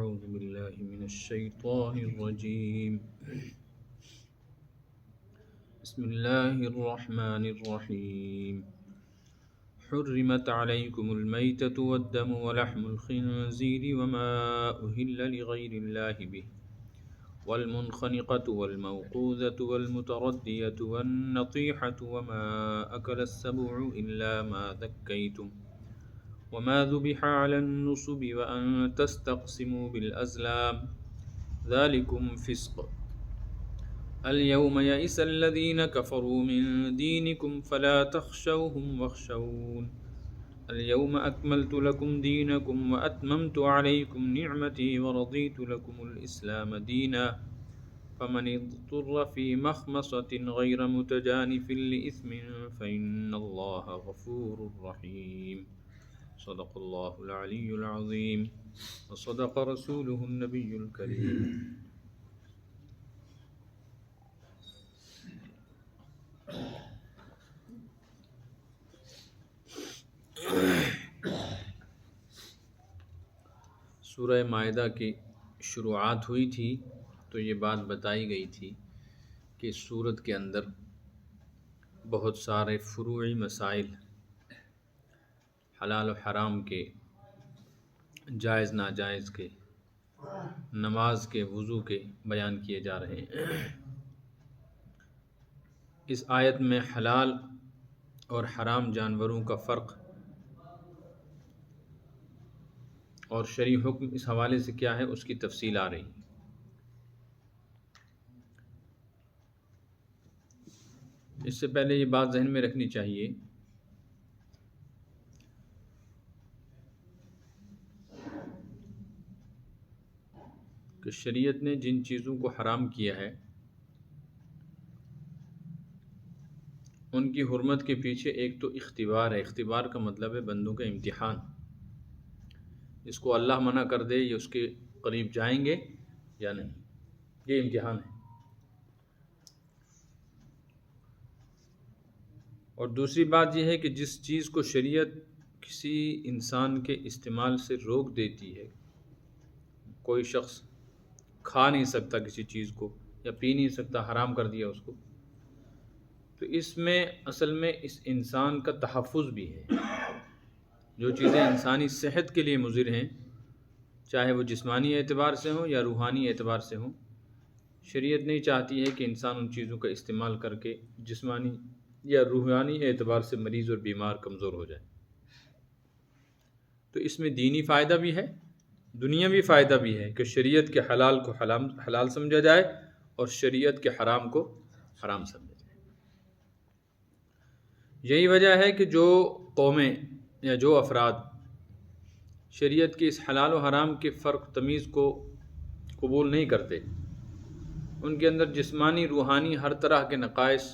أعوذ بالله من الشيطان الرجيم بسم الله الرحمن الرحيم حرمت عليكم الميتة والدم ولحم الخنزير وما أهل لغير الله به والمنخنقة والموقوذة والمتردية والنطيحة وما أكل السبع إلا ما ذكيتم وما ذبح على النصب وأن تستقسموا بالأزلام ذلكم فسق اليوم يئس الذين كفروا من دينكم فلا تخشوهم واخشون اليوم أكملت لكم دينكم وأتممت عليكم نعمتي ورضيت لكم الإسلام دينا فمن اضطر في مخمصة غير متجانف لإثم فإن الله غفور رحيم صدق الله العلي العظيم وصدق رسوله النبي الكريم. سورہ مائدہ کی شروعات ہوئی تھی تو یہ بات بتائی گئی تھی کہ اس سورت کے اندر بہت سارے فروعی مسائل حلال و حرام کے، جائز ناجائز کے، نماز کے، وضو کے بیان کیے جا رہے ہیں۔ اس آیت میں حلال اور حرام جانوروں کا فرق اور شرعی حکم اس حوالے سے کیا ہے اس کی تفصیل آ رہی ہے۔ اس سے پہلے یہ بات ذہن میں رکھنی چاہیے کہ شریعت نے جن چیزوں کو حرام کیا ہے ان کی حرمت کے پیچھے ایک تو اختبار ہے۔ اختبار کا مطلب ہے بندوں کا امتحان۔ اس کو اللہ منع کر دے یہ اس کے قریب جائیں گے یا نہیں، یہ امتحان ہے۔ اور دوسری بات یہ ہے کہ جس چیز کو شریعت کسی انسان کے استعمال سے روک دیتی ہے، کوئی شخص کھا نہیں سکتا کسی چیز کو یا پی نہیں سکتا، حرام کر دیا اس کو، تو اس میں اصل میں اس انسان کا تحفظ بھی ہے۔ جو چیزیں انسانی صحت کے لیے مضر ہیں، چاہے وہ جسمانی اعتبار سے ہوں یا روحانی اعتبار سے ہوں، شریعت نہیں چاہتی ہے کہ انسان ان چیزوں کا استعمال کر کے جسمانی یا روحانی اعتبار سے مریض اور بیمار کمزور ہو جائے۔ تو اس میں دینی فائدہ بھی ہے، دنیاوی فائدہ بھی ہے کہ شریعت کے حلال کو حلال سمجھا جائے اور شریعت کے حرام کو حرام سمجھا جائے۔ یہی وجہ ہے کہ جو قومیں یا جو افراد شریعت کے اس حلال و حرام کے فرق تمیز کو قبول نہیں کرتے، ان کے اندر جسمانی روحانی ہر طرح کے نقائص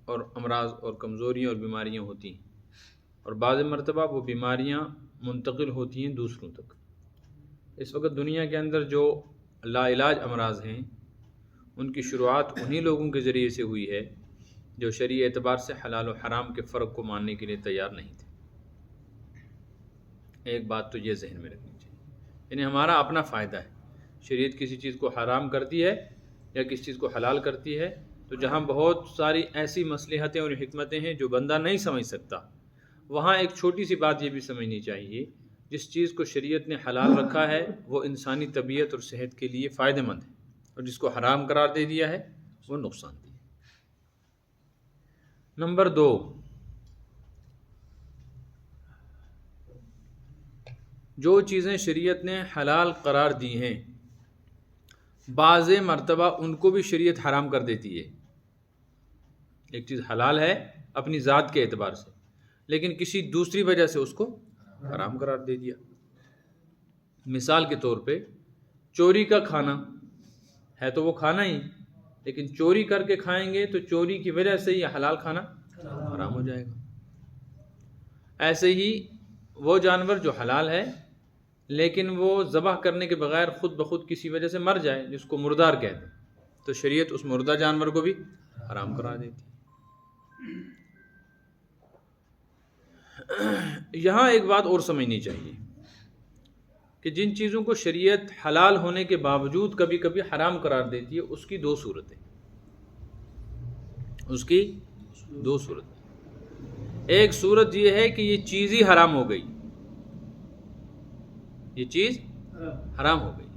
اور امراض اور کمزوریاں اور بیماریاں ہوتی ہیں، اور بعض مرتبہ وہ بیماریاں منتقل ہوتی ہیں دوسروں تک۔ اس وقت دنیا کے اندر جو لا علاج امراض ہیں ان کی شروعات انہی لوگوں کے ذریعے سے ہوئی ہے جو شرعی اعتبار سے حلال و حرام کے فرق کو ماننے کے لیے تیار نہیں تھے۔ ایک بات تو یہ ذہن میں رکھنی چاہیے، یعنی ہمارا اپنا فائدہ ہے۔ شریعت کسی چیز کو حرام کرتی ہے یا کسی چیز کو حلال کرتی ہے تو جہاں بہت ساری ایسی مصلحتیں اور حکمتیں ہیں جو بندہ نہیں سمجھ سکتا، وہاں ایک چھوٹی سی بات یہ بھی سمجھنی چاہیے، جس چیز کو شریعت نے حلال رکھا ہے وہ انسانی طبیعت اور صحت کے لیے فائدہ مند ہے، اور جس کو حرام قرار دے دیا ہے وہ نقصان دہ ہے۔ نمبر 2، جو چیزیں شریعت نے حلال قرار دی ہیں بعض مرتبہ ان کو بھی شریعت حرام کر دیتی ہے۔ ایک چیز حلال ہے اپنی ذات کے اعتبار سے، لیکن کسی دوسری وجہ سے اس کو حرام قرار دے دیا۔ مثال کے طور پہ چوری کا کھانا ہے تو وہ کھانا ہی، لیکن چوری کر کے کھائیں گے تو چوری کی وجہ سے یہ حلال کھانا حرام ہو جائے گا۔ ایسے ہی وہ جانور جو حلال ہے لیکن وہ ذبح کرنے کے بغیر خود بخود کسی وجہ سے مر جائے جس کو مردار کہتے ہیں، تو شریعت اس مردہ جانور کو بھی حرام قرار دیتی ہے۔ یہاں ایک بات اور سمجھنی چاہیے کہ جن چیزوں کو شریعت حلال ہونے کے باوجود کبھی کبھی حرام قرار دیتی ہے، اس کی دو صورتیں، اس کی دو صورتیں۔ ایک صورت یہ ہے کہ یہ چیز ہی حرام ہو گئی، یہ چیز حرام ہو گئی۔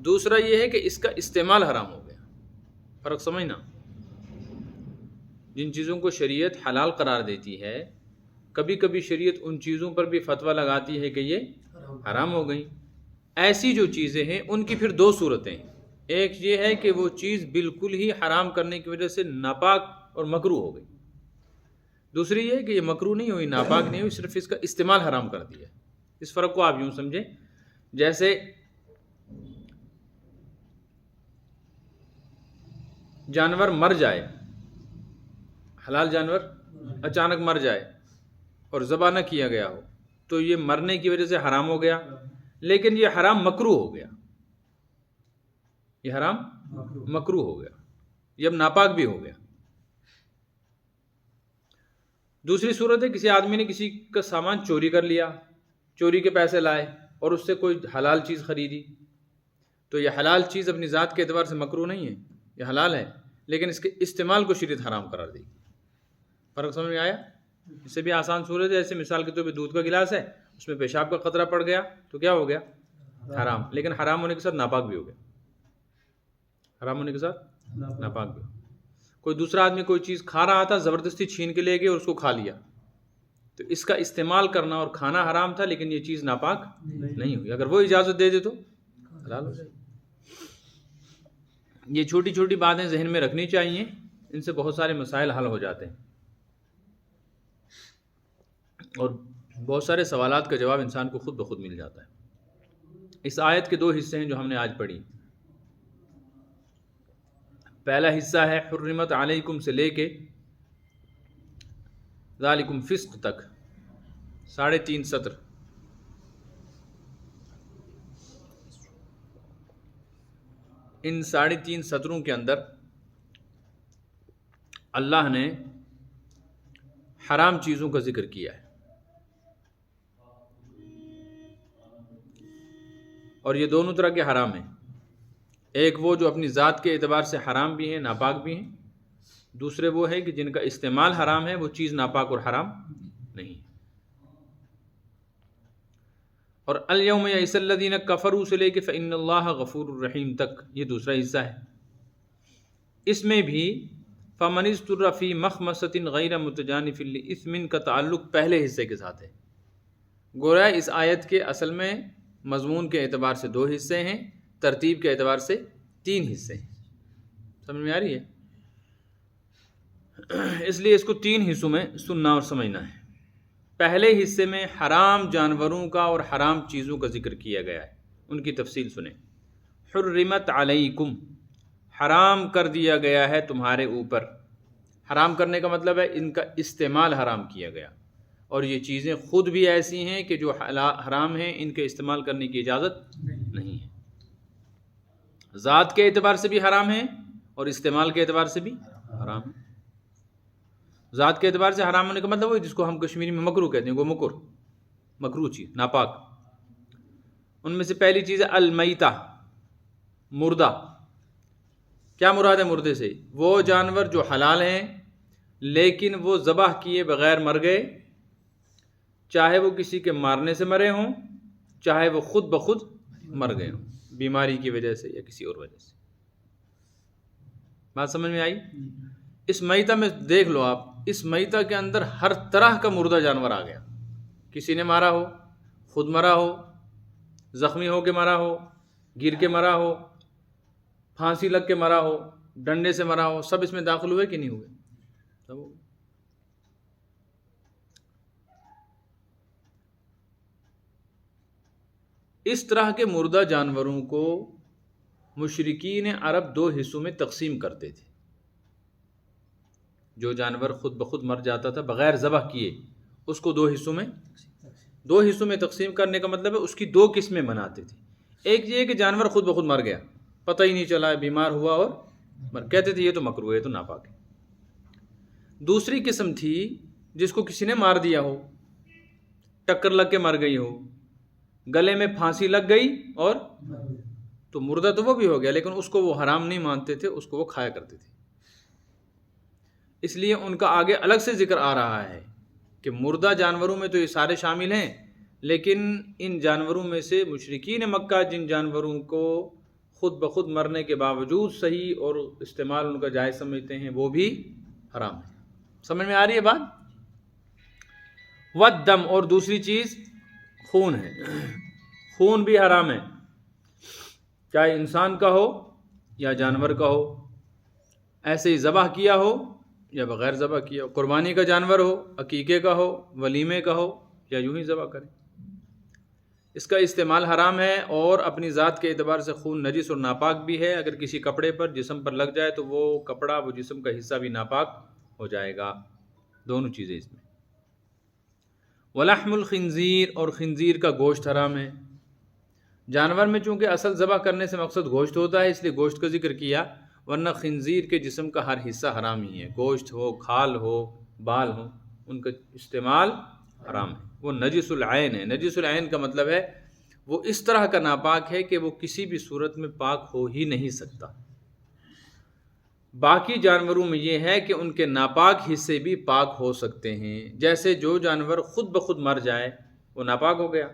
دوسرا یہ ہے کہ اس کا استعمال حرام ہو گیا۔ فرق سمجھنا، جن چیزوں کو شریعت حلال قرار دیتی ہے، کبھی کبھی شریعت ان چیزوں پر بھی فتویٰ لگاتی ہے کہ یہ حرام ہو گئی۔ ایسی جو چیزیں ہیں ان کی پھر دو صورتیں ہیں۔ ایک یہ ہے کہ وہ چیز بالکل ہی حرام کرنے کی وجہ سے ناپاک اور مکروہ ہو گئی۔ دوسری یہ ہے کہ یہ مکروہ نہیں ہوئی، ناپاک نہیں ہوئی، صرف اس کا استعمال حرام کر دیا۔ اس فرق کو آپ یوں سمجھیں، جیسے جانور مر جائے، حلال جانور اچانک مر جائے اور ذبح نہ کیا گیا ہو تو یہ مرنے کی وجہ سے حرام ہو گیا، لیکن یہ حرام مکروہ ہو گیا، یہ حرام مکروہ ہو گیا، یہ اب ناپاک بھی ہو گیا۔ دوسری صورت ہے کسی آدمی نے کسی کا سامان چوری کر لیا، چوری کے پیسے لائے اور اس سے کوئی حلال چیز خریدی، تو یہ حلال چیز اپنی ذات کے اعتبار سے مکروہ نہیں ہے، یہ حلال ہے، لیکن اس کے استعمال کو شریعت حرام قرار دی۔ فرق سمجھ میں آیا؟ اس سے بھی آسان صورت ہے، جیسے مثال کے طور پہ دودھ کا گلاس ہے، اس میں پیشاب کا قطرہ پڑ گیا تو کیا ہو گیا؟ حرام، لیکن حرام ہونے کے ساتھ ناپاک بھی ہو گیا، حرام ہونے کے ساتھ ناپاک بھی ہو گیا۔ کوئی دوسرا آدمی کوئی چیز کھا رہا تھا، زبردستی چھین کے لے گئے اور اس کو کھا لیا، تو اس کا استعمال کرنا اور کھانا حرام تھا، لیکن یہ چیز ناپاک نہیں ہوئی۔ اگر وہ اجازت دے دے تو حلال ہو جائے۔ یہ چھوٹی چھوٹی باتیں ذہن میں رکھنی چاہیے، ان سے بہت سارے مسائل حل ہو جاتے ہیں، اور بہت سارے سوالات کا جواب انسان کو خود بخود مل جاتا ہے۔ اس آیت کے دو حصے ہیں جو ہم نے آج پڑھی۔ پہلا حصہ ہے حرمت علیکم سے لے کے ذالکم فسق تک، 3.5 سطر۔ ان 3.5 سطروں کے اندر اللہ نے حرام چیزوں کا ذکر کیا ہے، اور یہ دونوں طرح کے حرام ہیں۔ ایک وہ جو اپنی ذات کے اعتبار سے حرام بھی ہیں، ناپاک بھی ہیں، دوسرے وہ ہے کہ جن کا استعمال حرام ہے، وہ چیز ناپاک اور حرام نہیں ہے۔ اور الیوم یئس الذین کفروا سے لے کے فإن اللہ غفور الرحیم تک، یہ دوسرا حصہ ہے۔ اس میں بھی فمن اضطر فی مخمصۃ غیر متجانف لإثم کا تعلق پہلے حصے کے ساتھ ہے۔ گویا اس آیت کے اصل میں مضمون کے اعتبار سے 2 حصے ہیں، ترتیب کے اعتبار سے 3 حصے ہیں۔ سمجھ میں آ رہی ہے؟ اس لیے اس کو 3 حصوں میں سننا اور سمجھنا ہے۔ پہلے حصے میں حرام جانوروں کا اور حرام چیزوں کا ذکر کیا گیا ہے، ان کی تفصیل سنیں۔ حرمت علیکم، حرام کر دیا گیا ہے تمہارے اوپر۔ حرام کرنے کا مطلب ہے ان کا استعمال حرام کیا گیا، اور یہ چیزیں خود بھی ایسی ہیں کہ جو حرام ہیں، ان کے استعمال کرنے کی اجازت نہیں ہے۔ ذات کے اعتبار سے بھی حرام ہیں اور استعمال کے اعتبار سے بھی حرام ہیں۔ ذات کے اعتبار سے حرام ہونے کا مطلب وہ جس کو ہم کشمیری میں مکروہ کہتے ہیں، وہ مکروہ چیز، ناپاک۔ ان میں سے پہلی چیز ہے المیتہ، مردہ۔ کیا مراد ہے مردے سے؟ وہ جانور جو حلال ہیں لیکن وہ ذبح کیے بغیر مر گئے، چاہے وہ کسی کے مارنے سے مرے ہوں، چاہے وہ خود بخود مر گئے ہوں، بیماری کی وجہ سے یا کسی اور وجہ سے۔ بات سمجھ میں آئی؟ اس میتہ میں دیکھ لو آپ، اس میتہ کے اندر ہر طرح کا مردہ جانور آ گیا۔ کسی نے مارا ہو، خود مرا ہو، زخمی ہو کے مرا ہو، گر کے مرا ہو، پھانسی لگ کے مرا ہو، ڈنڈے سے مرا ہو، سب اس میں داخل ہوئے کہ نہیں ہوئے؟ سب ہوئے۔ اس طرح کے مردہ جانوروں کو مشرکین عرب 2 حصوں میں تقسیم کرتے تھے۔ جو جانور خود بخود مر جاتا تھا بغیر ذبح کیے، اس کو 2 حصوں میں تقسیم کرنے کا مطلب ہے اس کی 2 قسمیں بناتے تھے۔ ایک یہ کہ جانور خود بخود مر گیا، پتہ ہی نہیں چلا، بیمار ہوا اور کہتے تھے یہ تو مکروہ ہے، تو ناپاک ہے۔ دوسری قسم تھی جس کو کسی نے مار دیا ہو، ٹکر لگ کے مر گئی ہو، گلے میں پھانسی لگ گئی اور تو مردہ تو وہ بھی ہو گیا، لیکن اس کو وہ حرام نہیں مانتے تھے، اس کو وہ کھایا کرتے تھے۔ اس لیے ان کا آگے الگ سے ذکر آ رہا ہے کہ مردہ جانوروں میں تو یہ سارے شامل ہیں، لیکن ان جانوروں میں سے مشرکین مکہ جن جانوروں کو خود بخود مرنے کے باوجود صحیح اور استعمال ان کا جائز سمجھتے ہیں وہ بھی حرام ہے۔ سمجھ میں آ رہی ہے بات؟ والدم، اور دوسری چیز خون ہے، خون بھی حرام ہے، چاہے انسان کا ہو یا جانور کا ہو، ایسے ہی ذبح کیا ہو یا بغیر ذبح کیا ہو، قربانی کا جانور ہو، عقیقے کا ہو، ولیمے کا ہو یا یوں ہی ذبح کریں، اس کا استعمال حرام ہے۔ اور اپنی ذات کے اعتبار سے خون نجس اور ناپاک بھی ہے، اگر کسی کپڑے پر جسم پر لگ جائے تو وہ کپڑا وہ جسم کا حصہ بھی ناپاک ہو جائے گا، دونوں چیزیں اس میں۔ ولحم الخنزیر، اور خنزیر کا گوشت حرام ہے۔ جانور میں چونکہ اصل ذبح کرنے سے مقصد گوشت ہوتا ہے اس لیے گوشت کا ذکر کیا، ورنہ خنزیر کے جسم کا ہر حصہ حرام ہی ہے، گوشت ہو، کھال ہو، بال ہو، ان کا استعمال حرام ہے، وہ نجس العین ہے۔ نجس العین کا مطلب ہے وہ اس طرح کا ناپاک ہے کہ وہ کسی بھی صورت میں پاک ہو ہی نہیں سکتا۔ باقی جانوروں میں یہ ہے کہ ان کے ناپاک حصے بھی پاک ہو سکتے ہیں، جیسے جو جانور خود بخود مر جائے وہ ناپاک ہو گیا،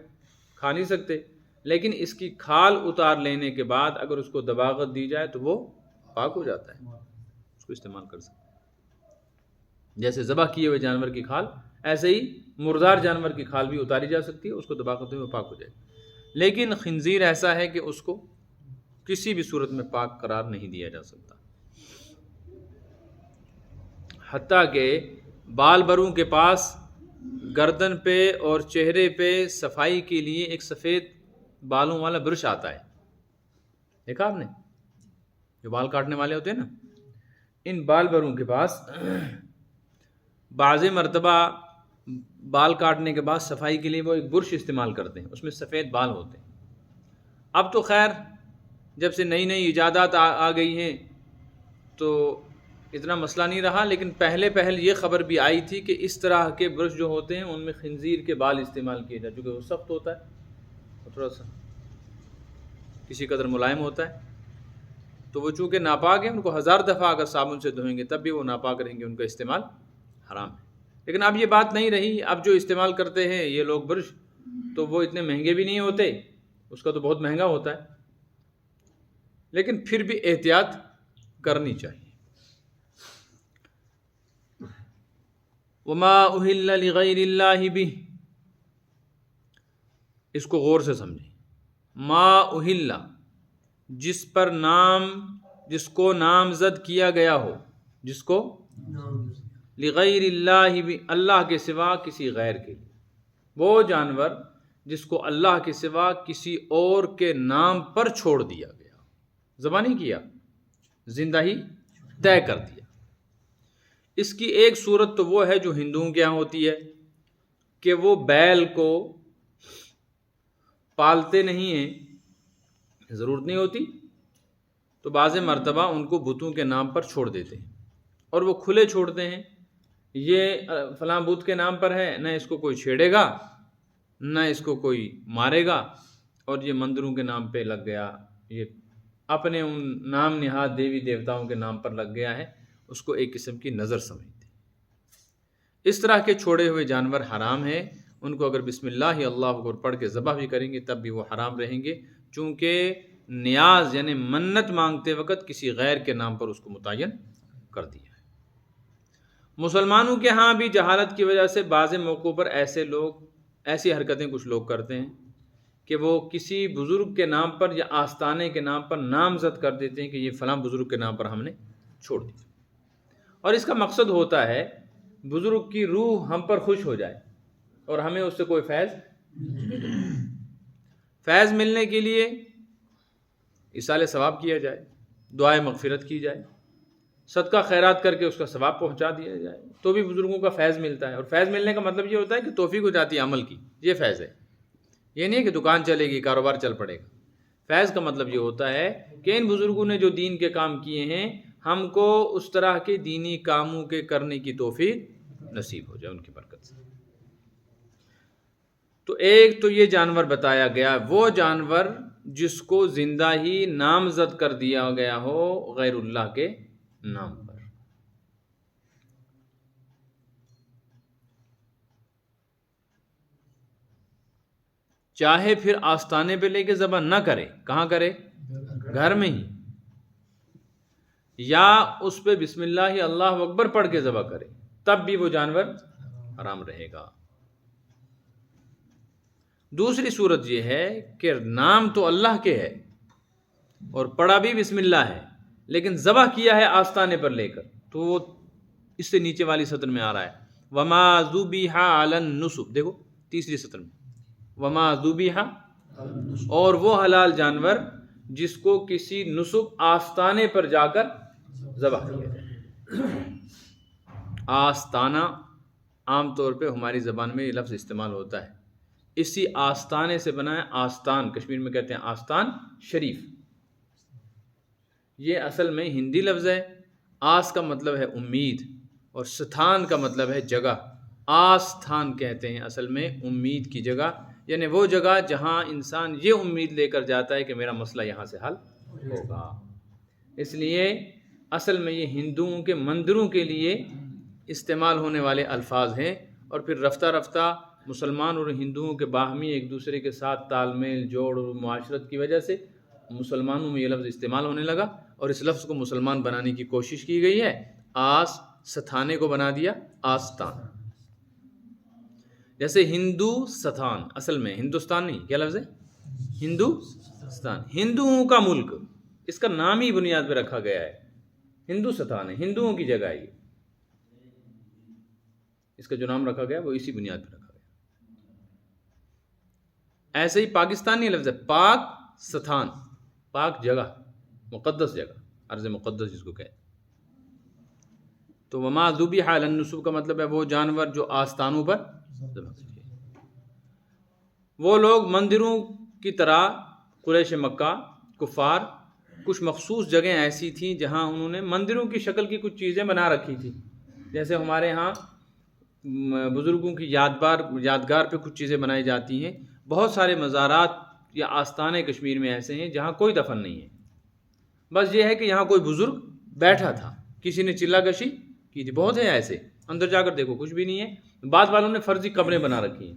کھا نہیں سکتے، لیکن اس کی کھال اتار لینے کے بعد اگر اس کو دباغت دی جائے تو وہ پاک ہو جاتا ہے، اس کو استعمال کر سکتے ہیں۔ جیسے ذبح کیے ہوئے جانور کی کھال، ایسے ہی مردار جانور کی کھال بھی اتاری جا سکتی ہے، اس کو دباغت میں پاک ہو جائے گی، لیکن خنزیر ایسا ہے کہ اس کو کسی بھی صورت میں پاک قرار نہیں دیا جا سکتا۔ حتیٰ کہ بال بروں کے پاس گردن پہ اور چہرے پہ صفائی کے لیے ایک سفید بالوں والا برش آتا ہے، دیکھا آپ نے؟ جو بال کاٹنے والے ہوتے ہیں نا، ان بال بروں کے پاس بعض مرتبہ بال کاٹنے کے بعد صفائی کے لیے وہ ایک برش استعمال کرتے ہیں، اس میں سفید بال ہوتے ہیں۔ اب تو خیر جب سے نئی نئی ایجادات آ گئی ہیں تو اتنا مسئلہ نہیں رہا، لیکن پہلے یہ خبر بھی آئی تھی کہ اس طرح کے برش جو ہوتے ہیں ان میں خنزیر کے بال استعمال کیے جاتے ہیں، کیونکہ وہ سخت ہوتا ہے اور تھوڑا سا کسی قدر ملائم ہوتا ہے، تو وہ چونکہ ناپاک ہیں ان کو 1000 دفعہ اگر صابن سے دھوئیں گے تب بھی وہ ناپاک رہیں گے، ان کا استعمال حرام ہے۔ لیکن اب یہ بات نہیں رہی، اب جو استعمال کرتے ہیں یہ لوگ برش تو وہ اتنے مہنگے بھی نہیں ہوتے، اس کا تو بہت مہنگا ہوتا ہے، لیکن پھر بھی احتیاط کرنی چاہیے۔ وما اہل لغیر اللہ بہ، اس کو غور سے سمجھیں۔ ما اہل، جس پر جس کو نامزد کیا گیا ہو، جس کو لغیر اللہ بہ، اللہ کے سوا کسی غیر کے لیے، وہ جانور جس کو اللہ کے سوا کسی اور کے نام پر چھوڑ دیا گیا، ذبح نہیں کیا، زندہ ہی طے کر دیا۔ اس کی ایک صورت تو وہ ہے جو ہندوؤں کے ہاں ہوتی ہے کہ وہ بیل کو پالتے نہیں ہیں، ضرورت نہیں ہوتی، تو بعض مرتبہ ان کو بتوں کے نام پر چھوڑ دیتے ہیں اور وہ کھلے چھوڑتے ہیں، یہ فلاں بت کے نام پر ہے، نہ اس کو کوئی چھیڑے گا نہ اس کو کوئی مارے گا، اور یہ مندروں کے نام پہ لگ گیا، یہ اپنے ان نام نہاد دیوی دیوتاؤں کے نام پر لگ گیا ہے، اس کو ایک قسم کی نظر سمجھتے ہیں۔ اس طرح کے چھوڑے ہوئے جانور حرام ہیں، ان کو اگر بسم اللہ اللہ اکبر پڑھ کے ذبح بھی کریں گے تب بھی وہ حرام رہیں گے، چونکہ نیاز یعنی منت مانگتے وقت کسی غیر کے نام پر اس کو متعین کر دیا ہے۔ مسلمانوں کے ہاں بھی جہالت کی وجہ سے بعض موقعوں پر ایسی حرکتیں کچھ لوگ کرتے ہیں کہ وہ کسی بزرگ کے نام پر یا آستانے کے نام پر نامزد کر دیتے ہیں کہ یہ فلاں بزرگ کے نام پر ہم نے چھوڑ دیا، اور اس کا مقصد ہوتا ہے بزرگ کی روح ہم پر خوش ہو جائے اور ہمیں اس سے کوئی فیض ملنے کے لیے ایصال ثواب کیا جائے، دعائے مغفرت کی جائے، صدقہ خیرات کر کے اس کا ثواب پہنچا دیا جائے، تو بھی بزرگوں کا فیض ملتا ہے۔ اور فیض ملنے کا مطلب یہ ہوتا ہے کہ توفیق ہو جاتی ہے عمل کی، یہ فیض ہے، یہ نہیں ہے کہ دکان چلے گی، کاروبار چل پڑے گا۔ فیض کا مطلب یہ ہوتا ہے کہ ان بزرگوں نے جو دین کے کام کیے ہیں ہم کو اس طرح کے دینی کاموں کے کرنے کی توفیق نصیب ہو جائے ان کی برکت سے۔ تو ایک تو یہ جانور بتایا گیا، وہ جانور جس کو زندہ ہی نامزد کر دیا گیا ہو غیر اللہ کے نام پر۔ چاہے پھر آستانے پہ لے کے ذبح نہ کرے، کہاں کرے؟ گھر میں ہی، یا اس پہ بسم اللہ اللہ اکبر پڑھ کے ذبح کرے، تب بھی وہ جانور حرام رہے گا۔ دوسری صورت یہ ہے کہ نام تو اللہ کے ہے اور پڑھا بھی بسم اللہ ہے، لیکن ذبح کیا ہے آستانے پر لے کر، تو وہ اس سے نیچے والی سطر میں آ رہا ہے وما ذبح علی النصب، دیکھو تیسری سطر میں وما ذبح، اور وہ حلال جانور جس کو کسی نصب آستانے پر جا کر ذبح کیا جائے۔ آستانہ عام طور پہ ہماری زبان میں یہ لفظ استعمال ہوتا ہے، اسی آستانے سے بنا ہے آستان، کشمیر میں کہتے ہیں آستان شریف، یہ اصل میں ہندی لفظ ہے۔ آس کا مطلب ہے امید اور ستھان کا مطلب ہے جگہ، آستھان کہتے ہیں اصل میں امید کی جگہ، یعنی وہ جگہ جہاں انسان یہ امید لے کر جاتا ہے کہ میرا مسئلہ یہاں سے حل ہوگا۔ اس لیے اصل میں یہ ہندوؤں کے مندروں کے لیے استعمال ہونے والے الفاظ ہیں، اور پھر رفتہ رفتہ مسلمان اور ہندوؤں کے باہمی ایک دوسرے کے ساتھ تال میل جوڑ اور معاشرت کی وجہ سے مسلمانوں میں یہ لفظ استعمال ہونے لگا، اور اس لفظ کو مسلمان بنانے کی کوشش کی گئی ہے۔ آس ستھانے کو بنا دیا آستان، جیسے ہندو ستھان، اصل میں ہندوستان نہیں، کیا لفظ ہے؟ ہندوستان، ہندوؤں کا ملک، اس کا نام ہی بنیاد پہ رکھا گیا ہے، ہندو ستھان ہے، ہندوؤں کی جگہ ہے یہ، اس کا جو نام رکھا گیا وہ اسی بنیاد پہ رکھا گیا۔ ایسے ہی پاکستانی لفظ ہے پاک ستھان، پاک جگہ، مقدس جگہ، ارض مقدس جس کو کہتے ہیں۔ تو وما ذبح علی النصب کا مطلب ہے وہ جانور جو آستانوں پر ذبح کیے۔ وہ لوگ مندروں کی طرح قریش مکہ کفار، کچھ مخصوص جگہیں ایسی تھیں جہاں انہوں نے مندروں کی شکل کی کچھ چیزیں بنا رکھی تھی، جیسے ہمارے ہاں بزرگوں کی یادگار پہ کچھ چیزیں بنائی جاتی ہیں۔ بہت سارے مزارات یا آستانے کشمیر میں ایسے ہیں جہاں کوئی دفن نہیں ہے، بس یہ ہے کہ یہاں کوئی بزرگ بیٹھا تھا، کسی نے چلہ کشی کی تھی، بہت ہے ایسے، اندر جا کر دیکھو کچھ بھی نہیں ہے۔ بعض والوں نے فرضی قبریں بنا رکھی ہیں۔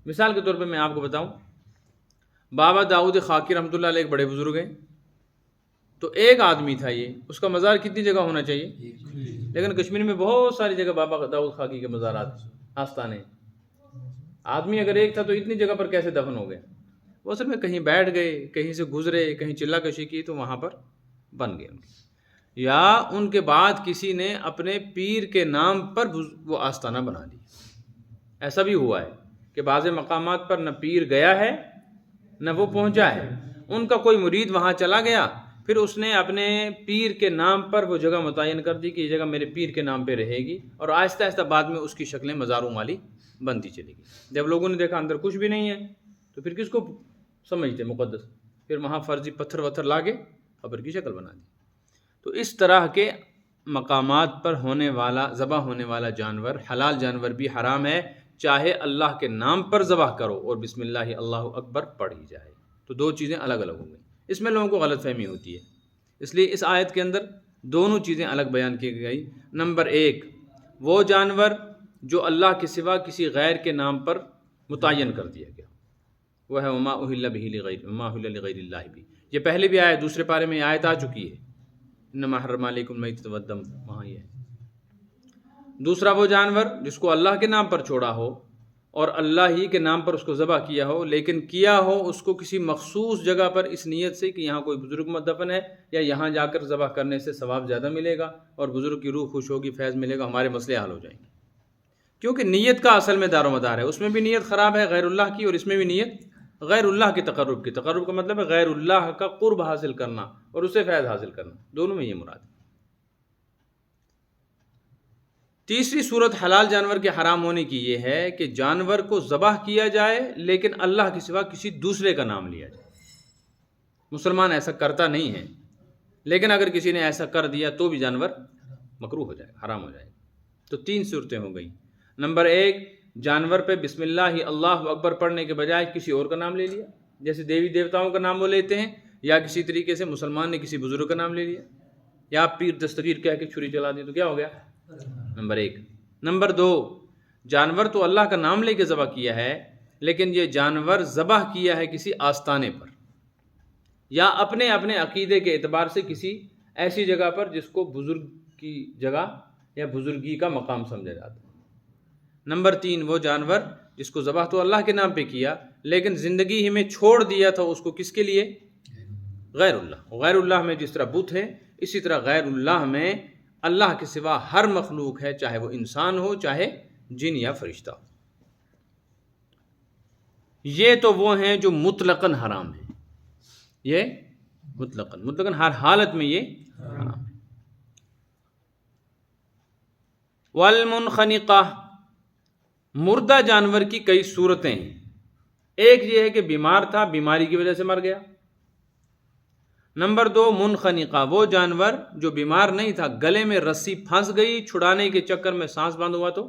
مثال کے طور پہ میں آپ کو بتاؤں، بابا داؤد خاکی رحمۃ اللہ علیہ ایک بڑے بزرگ ہیں، تو ایک آدمی تھا یہ، اس کا مزار کتنی جگہ ہونا چاہیے؟ لیکن کشمیر میں بہت ساری جگہ بابا داؤد خاکی کے مزارات آستانے، آدمی اگر ایک تھا تو اتنی جگہ پر کیسے دفن ہو گئے؟ وہ اصل میں کہیں بیٹھ گئے، کہیں سے گزرے، کہیں چلہ کشی کی تو وہاں پر بن گئے، یا ان کے بعد کسی نے اپنے پیر کے نام پر وہ آستانہ بنا لی۔ ایسا بھی ہوا ہے کہ بعض مقامات پر نہ پیر گیا ہے نہ وہ پہنچا ہے، ان کا کوئی مرید وہاں چلا گیا، پھر اس نے اپنے پیر کے نام پر وہ جگہ متعین کر دی کہ یہ جگہ میرے پیر کے نام پہ رہے گی، اور آہستہ آہستہ بعد میں اس کی شکلیں مزاروں والی بنتی چلی گئی۔ جب لوگوں نے دیکھا اندر کچھ بھی نہیں ہے تو پھر کس کو سمجھتے مقدس، پھر وہاں فرضی پتھر وتھر لا کے قبر کی شکل بنا دی۔ تو اس طرح کے مقامات پر ہونے والا ذبح ہونے والا جانور، حلال جانور بھی حرام ہے، چاہے اللہ کے نام پر ذبح کرو اور بسم اللہ اللہ اکبر پڑھی جائے، تو دو چیزیں الگ الگ ہو گئیں۔ اس میں لوگوں کو غلط فہمی ہوتی ہے، اس لیے اس آیت کے اندر دونوں چیزیں الگ بیان کی گئی۔ نمبر ایک، وہ جانور جو اللہ کے سوا کسی غیر کے نام پر متعین کر دیا گیا، وہ ہے وما اہل بہ لغیر وما اہل لغیر اللہ بھی، یہ پہلے بھی آیا، دوسرے پارے میں یہ آیت آ چکی ہے، انما حرم علیکم المیتۃ والدم، وہاں یہ ہے۔ دوسرا وہ جانور جس کو اللہ کے نام پر چھوڑا ہو اور اللہ ہی کے نام پر اس کو ذبح کیا ہو، لیکن کیا ہو اس کو کسی مخصوص جگہ پر اس نیت سے کہ یہاں کوئی بزرگ مدفن ہے، یا یہاں جا کر ذبح کرنے سے ثواب زیادہ ملے گا اور بزرگ کی روح خوش ہوگی، فیض ملے گا، ہمارے مسئلے حل ہو جائیں گے۔ کیونکہ نیت کا اصل میں دار و مدار ہے، اس میں بھی نیت خراب ہے غیر اللہ کی، اور اس میں بھی نیت غیر اللہ کے تقرب کی۔ تقرب کا مطلب ہے غیر اللہ کا قرب حاصل کرنا اور اسے فیض حاصل کرنا، دونوں میں یہ مراد ہے۔ تیسری صورت حلال جانور کے حرام ہونے کی یہ ہے کہ جانور کو ذبح کیا جائے لیکن اللہ کے سوا کسی دوسرے کا نام لیا جائے۔ مسلمان ایسا کرتا نہیں ہے، لیکن اگر کسی نے ایسا کر دیا تو بھی جانور مکروہ ہو جائے، حرام ہو جائے۔ تو تین صورتیں ہو گئیں۔ نمبر ایک، جانور پہ بسم اللہ اللہ اکبر پڑھنے کے بجائے کسی اور کا نام لے لیا، جیسے دیوی دیوتاؤں کا نام وہ لیتے ہیں، یا کسی طریقے سے مسلمان نے کسی بزرگ کا نام لے لیا، یا آپ پیر دستگیر کہہ کے چھری چلا دی، تو کیا ہو گیا؟ نمبر 1۔ نمبر 2، جانور تو اللہ کا نام لے کے ذبح کیا ہے، لیکن یہ جانور ذبح کیا ہے کسی آستانے پر یا اپنے عقیدے کے اعتبار سے کسی ایسی جگہ پر جس کو بزرگ کی جگہ یا بزرگی کا مقام سمجھا جاتا ہے۔ نمبر 3، وہ جانور جس کو ذبح تو اللہ کے نام پہ کیا، لیکن زندگی ہی میں چھوڑ دیا تھا اس کو کس کے لیے؟ غیر اللہ۔ غیر اللہ میں جس طرح بت ہے، اسی طرح غیر اللہ میں اللہ کے سوا ہر مخلوق ہے، چاہے وہ انسان ہو، چاہے جن یا فرشتہ ہو۔ یہ تو وہ ہیں جو مطلقاً حرام ہیں، یہ مطلقاً ہر حالت میں یہ حرام ہے۔ والمنخنقہ، مردہ جانور کی کئی صورتیں ہیں۔ ایک یہ ہے کہ بیمار تھا، بیماری کی وجہ سے مر گیا۔ نمبر 2، منخنقہ، وہ جانور جو بیمار نہیں تھا، گلے میں رسی پھنس گئی، چھڑانے کے چکر میں سانس بند ہوا تو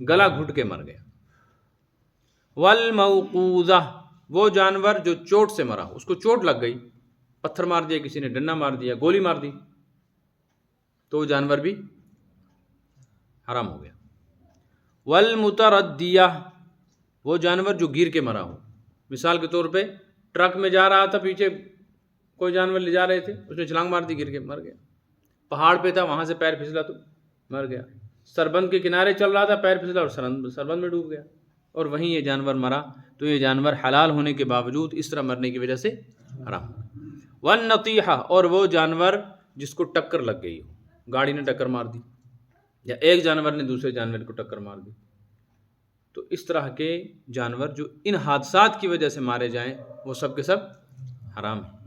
گلا گھٹ کے مر گیا۔ والموقوذہ، وہ جانور جو چوٹ سے مرا، اس کو چوٹ لگ گئی، پتھر مار دیا کسی نے، ڈنڈا مار دیا، گولی مار دی، تو وہ جانور بھی حرام ہو گیا۔ والمتردیہ، وہ جانور جو گر کے مرا ہو، مثال کے طور پہ ٹرک میں جا رہا تھا، پیچھے کوئی جانور لے جا رہے تھے، اس نے چھلانگ مار دی، گر کے مر گیا۔ پہاڑ پہ تھا، وہاں سے پیر پھسلا تو مر گیا۔ سربند کے کنارے چل رہا تھا، پیر پھسلا اور سربند میں ڈوب گیا، اور وہیں یہ جانور مرا، تو یہ جانور حلال ہونے کے باوجود اس طرح مرنے کی وجہ سے حرام۔ والنطیحہ، اور وہ جانور جس کو ٹکر لگ گئی ہو، گاڑی نے ٹکر مار دی یا ایک جانور نے دوسرے جانور کو ٹکر مار دی، تو اس طرح کے جانور جو ان حادثات کی وجہ سے مارے جائیں، وہ سب کے سب حرام ہیں۔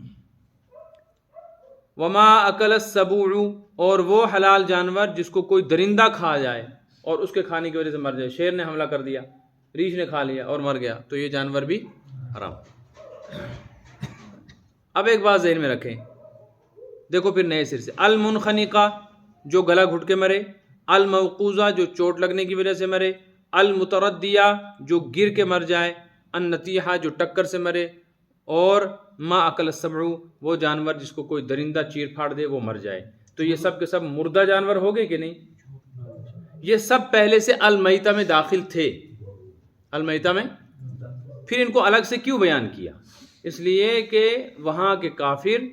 وما اکل السبوع، اور وہ حلال جانور جس کو کوئی درندہ کھا جائے اور اس کے کھانے کی وجہ سے مر جائے، شیر نے حملہ کر دیا، ریچھ نے کھا لیا اور مر گیا، تو یہ جانور بھی حرام۔ اب ایک بات ذہن میں رکھیں، دیکھو پھر نئے سر سے، المنخنقہ جو گلا گھٹ کے مرے، الموقوذہ جو چوٹ لگنے کی وجہ سے مرے، المتردیہ جو گر کے مر جائے، النطیحہ جو ٹکر سے مرے، اور ما اکل السبع وہ جانور جس کو کوئی درندہ چیر پھاڑ دے وہ مر جائے، تو یہ سب کے سب مردہ جانور ہو گئے کہ نہیں؟ یہ سب پہلے سے المیتہ میں داخل تھے، المیتہ میں، پھر ان کو الگ سے کیوں بیان کیا؟ اس لیے کہ وہاں کے کافر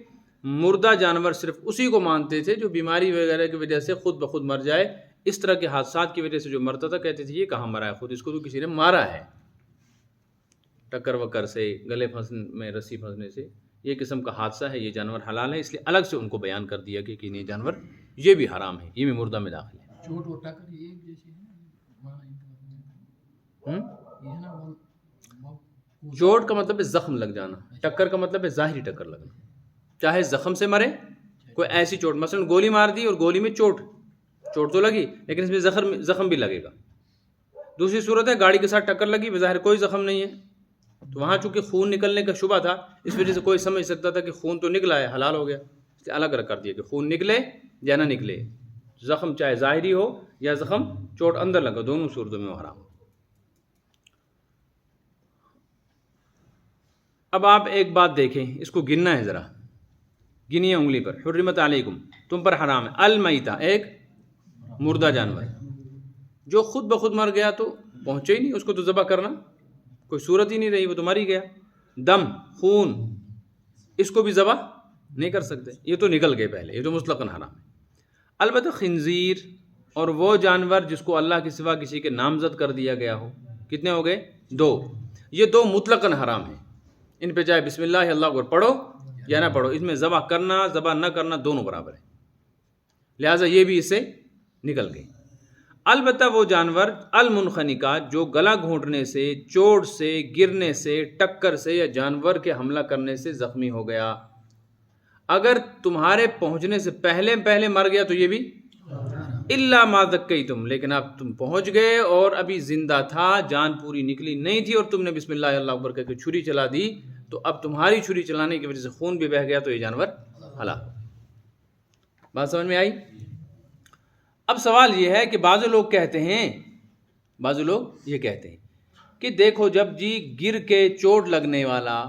مردہ جانور صرف اسی کو مانتے تھے جو بیماری وغیرہ کی وجہ سے خود بخود مر جائے، اس طرح کے حادثات کی وجہ سے جو مرتا تھا کہتے تھے یہ کہاں مرا ہے، خود اس کو تو کسی نے مارا ہے، ٹکر وکر سے، گلے میں رسی پھنسنے سے، یہ قسم کا حادثہ ہے، یہ جانور حلال ہے، اس لیے الگ سے ان کو بیان کر دیا کہ یہ جانور یہ بھی حرام ہے، یہ بھی مردہ میں داخل ہے۔ چوٹ اور ٹکر یہ ایک جیسی ہے؟ چوٹ کا مطلب ہے زخم لگ جانا، ٹکر کا مطلب ہے ظاہری ٹکر لگنا، چاہے زخم سے مرے، کوئی ایسی چوٹ، مثلا گولی مار دی اور گولی میں چوٹ تو لگی لیکن اس میں زخم بھی لگے گا۔ دوسری صورت ہے گاڑی کے ساتھ ٹکر لگی، بظاہر کوئی زخم نہیں ہے، تو وہاں چونکہ خون نکلنے کا شبہ تھا، اس وجہ سے کوئی سمجھ سکتا تھا کہ خون تو نکلا ہے، حلال ہو گیا، اس لیے الگ کر دیا کہ خون نکلے یا نہ نکلے، زخم چاہے ظاہری ہو یا زخم چوٹ اندر لگا، دونوں صورتوں میں وہ حرام ہو۔ اب آپ ایک بات دیکھیں، اس کو گننا ہے، ذرا گنیے انگلی پر، حرمت علیکم، تم پر حرام ہے، المیتہ ایک مردہ جانور جو خود بخود مر گیا تو پہنچے ہی نہیں، اس کو تو ذبح کرنا کوئی صورت ہی نہیں رہی، وہ تو مر ہی گیا۔ دم، خون، اس کو بھی ذبح نہیں کر سکتے، یہ تو نکل گئے پہلے، یہ تو مطلقاً حرام ہے۔ البتہ خنزیر اور وہ جانور جس کو اللہ کے سوا کسی کے نامزد کر دیا گیا ہو، کتنے ہو گئے؟ 2، یہ 2 مطلقاً حرام ہیں، ان پہ چاہے بسم اللہ اللہ اکبر پڑھو یا نہ پڑھو، اس میں ذبح کرنا ذبح نہ کرنا دونوں برابر ہیں، لہٰذا یہ بھی اس سے نکل گئی۔ البتہ وہ جانور المنخنقہ جو گلا گھونٹنے سے، چوٹ سے، گرنے سے، ٹکر سے یا جانور کے حملہ کرنے سے زخمی ہو گیا، اگر تمہارے پہنچنے سے پہلے مر گیا تو یہ بھی الا ما ذکیتم، لیکن اب تم پہنچ گئے اور ابھی زندہ تھا، جان پوری نکلی نہیں تھی اور تم نے بسم اللہ اللہ اکبر کہہ کے چھری چلا دی، تو اب تمہاری چھری چلانے کی وجہ سے خون بھی بہہ گیا تو یہ جانور حلال۔ بات سمجھ میں آئی؟ اب سوال یہ ہے کہ بعض لوگ کہتے ہیں بعض لوگ یہ کہتے ہیں کہ دیکھو جب جی گر کے چوٹ لگنے والا،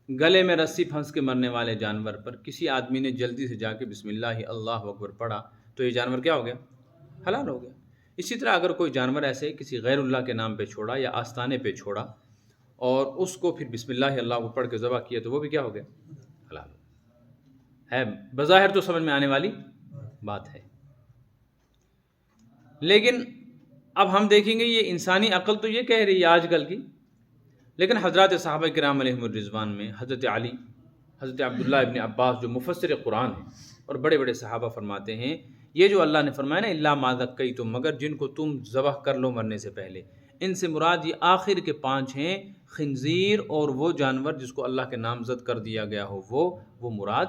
گلے میں رسی پھنس کے مرنے والے جانور پر کسی آدمی نے جلدی سے جا کے بسم اللہ اللہ اکبر پڑھا تو یہ جانور کیا ہو گیا؟ حلال ہو گیا۔ اسی طرح اگر کوئی جانور ایسے کسی غیر اللہ کے نام پہ چھوڑا یا آستانے پہ چھوڑا اور اس کو پھر بسم اللہ اللہ اکبر پڑھ کے ذبح کیا تو وہ بھی کیا ہو گیا؟ حلال ہو گیا۔ ہے بظاہر تو سمجھ میں آنے والی بات ہے، لیکن اب ہم دیکھیں گے یہ انسانی عقل تو یہ کہہ رہی ہے آج کل کی، لیکن حضرات صحابہ کرام علیہم الرضوان میں حضرت علی، حضرت عبداللہ ابن عباس جو مفسر قرآن ہیں اور بڑے بڑے صحابہ فرماتے ہیں یہ جو اللہ نے فرمایا نا الا ما ذکیتم، مگر جن کو تم ذبح کر لو مرنے سے پہلے، ان سے مراد یہ آخر کے 5 ہیں، خنزیر اور وہ جانور جس کو اللہ کے نامزد کر دیا گیا ہو وہ مراد